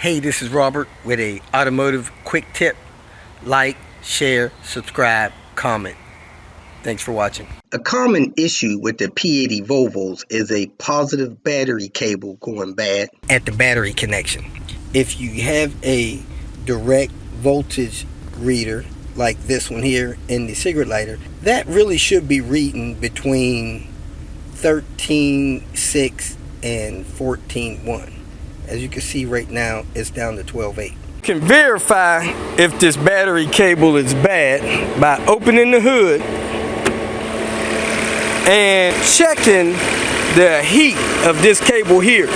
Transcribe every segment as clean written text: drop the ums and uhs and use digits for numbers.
Hey, this is Robert with a automotive quick tip. Like, share, subscribe, comment. Thanks for watching. A common issue with the P80 Volvos is a positive battery cable going bad at the battery connection. If you have a direct voltage reader like this one here in the cigarette lighter, that really should be reading between 13.6 and 14.1. As you can see right now, it's down to 12.8. You can verify if this battery cable is bad by opening the hood and checking the heat of this cable here.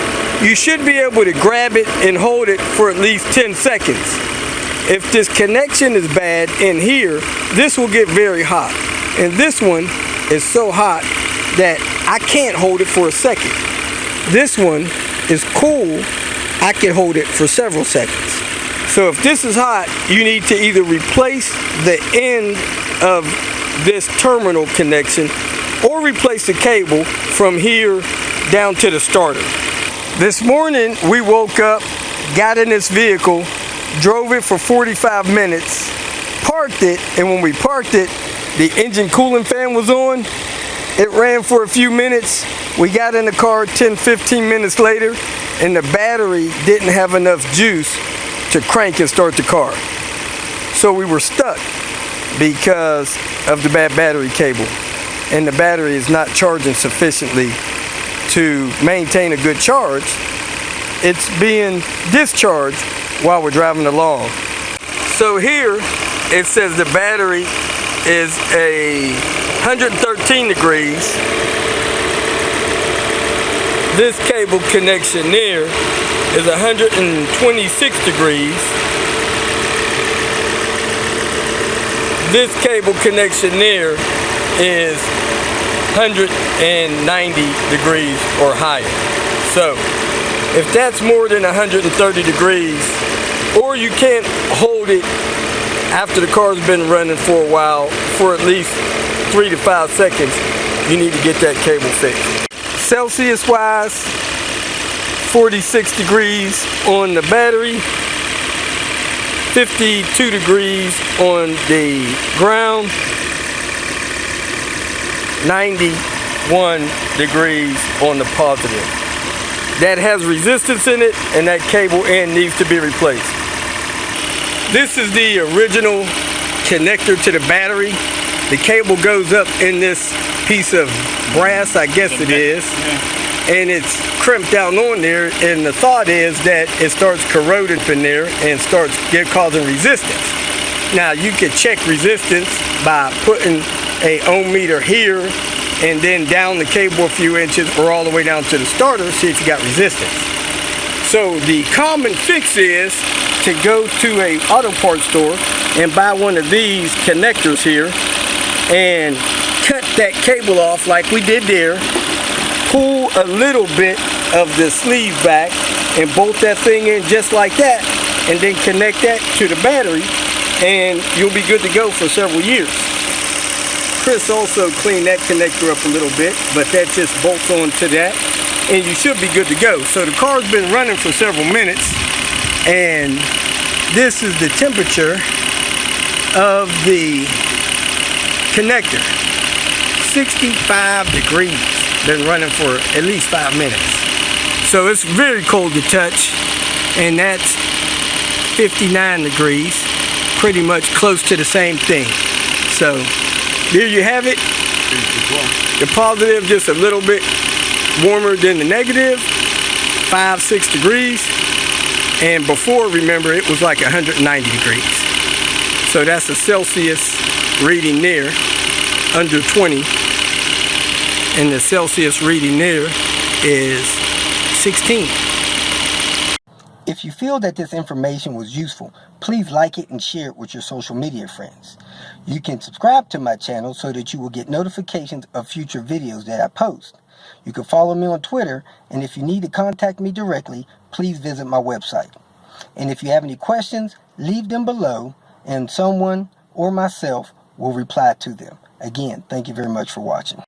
You should be able to grab it and hold it for at least 10 seconds. If this connection is bad in here, this will get very hot. And this one is so hot that I can't hold it for a second. This one is cool. I can hold it for several seconds. So if this is hot, you need to either replace the end of this terminal connection or replace the cable from here down to the starter. This morning we woke up, got in this vehicle, drove it for 45 minutes, parked it, and when we parked it, the engine cooling fan was on. It ran for a few minutes. We got in the car 10-15 minutes later, and the battery didn't have enough juice to crank and start the car. So we were stuck because of the bad battery cable. And the battery is not charging sufficiently to maintain a good charge. It's being discharged while we're driving along. So here it says the battery is 113 degrees. This cable connection there is 126 degrees. This cable connection there is 190 degrees or higher. So if that's more than 130 degrees, or you can't hold it after the car's been running for a while for at least 3 to 5 seconds, you need to get that cable fixed. Celsius wise, 46 degrees on the battery, 52 degrees on the ground, 91 degrees on the positive. That has resistance in it, and that cable end needs to be replaced. This is the original connector to the battery. The cable goes up in this piece of brass, I guess it is, and it's crimped down on there, and the thought is that it starts corroding in there and starts causing resistance. Now you can check resistance by putting a ohm meter here and then down the cable a few inches or all the way down to the starter, see if you got resistance. So the common fix is to go to a auto parts store and buy one of these connectors here and cut that cable off like we did there, pull a little bit of the sleeve back and bolt that thing in just like that, and then connect that to the battery, and you'll be good to go for several years. Chris also cleaned that connector up a little bit, but that just bolts onto that, and you should be good to go. So the car's been running for several minutes, and this is the temperature of the connector. 65 degrees. Been running for at least 5 minutes. So it's very cold to touch, and that's 59 degrees. Pretty much close to the same thing. So there you have it. The positive just a little bit warmer than the negative, 5-6 degrees. And before, remember, it was like 190 degrees. So that's a Celsius reading there, under 20. And the Celsius reading there is 16. If you feel that this information was useful, please like it and share it with your social media friends. You can subscribe to my channel so that you will get notifications of future videos that I post. You can follow me on Twitter, and if you need to contact me directly, please visit my website. And if you have any questions, leave them below, and someone or myself will reply to them. Again, thank you very much for watching.